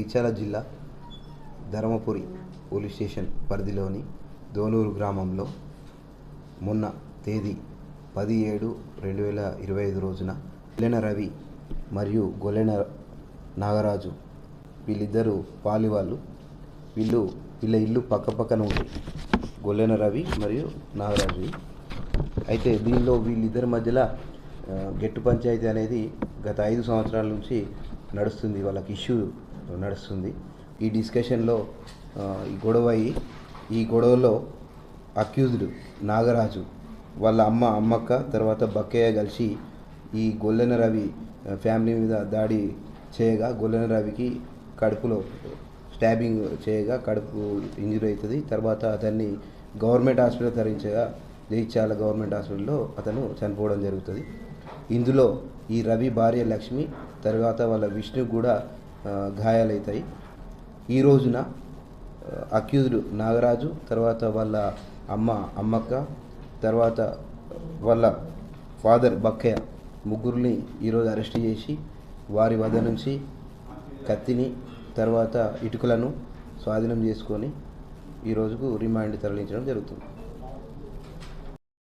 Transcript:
జగిత్యాల జిల్లా Dharmapuri police station పరిధిలోని దోనూరు గ్రామంలో మొన్న తేదీ 10/7/2025 రోజున గొల్లెన రవి మరియు గొల్లెన నాగరాజు వీళ్ళిద్దరూ పాలివాళ్ళు. వీళ్ళ ఇల్లు పక్కపక్కన ఉంటాయి, గొల్లెన రవి మరియు నాగరాజు. అయితే దీనిలో వీళ్ళిద్దరి మధ్యలో గెట్టు పంచాయతీ అనేది గత 5 సంవత్సరాల నుంచి నడుస్తుంది, వాళ్ళకి ఇష్యూ నడుస్తుంది. ఈ డిస్కషన్లో ఈ గొడవలో అక్యూజ్డ్ నాగరాజు వాళ్ళ అమ్మక్క తర్వాత బక్కయ్య కలిసి ఈ గొల్లెన రవి ఫ్యామిలీ మీద దాడి చేయగా గొల్లెన రవికి కడుపులో స్టాబింగ్ చేయగా కడుపు ఇంజరీ అవుతుంది. తర్వాత అతన్ని గవర్నమెంట్ హాస్పిటల్ తరలించగా జగిత్యాల గవర్నమెంట్ హాస్పిటల్లో అతను చనిపోవడం జరుగుతుంది. ఇందులో ఈ రవి భార్య లక్ష్మి తర్వాత వాళ్ళ విష్ణు కూడా గాయాలవుతాయి. ఈ రోజున అక్యూజ్డ్ నాగరాజు తర్వాత వాళ్ళ అమ్మక్క తర్వాత వాళ్ళ ఫాదర్ బక్కయ్య ముగ్గురిని ఈరోజు అరెస్ట్ చేసి వారి వద్ద నుంచి కత్తిని తర్వాత ఇటుకలను స్వాధీనం చేసుకొని ఈరోజుకు రిమాండ్ తరలించడం జరుగుతుంది.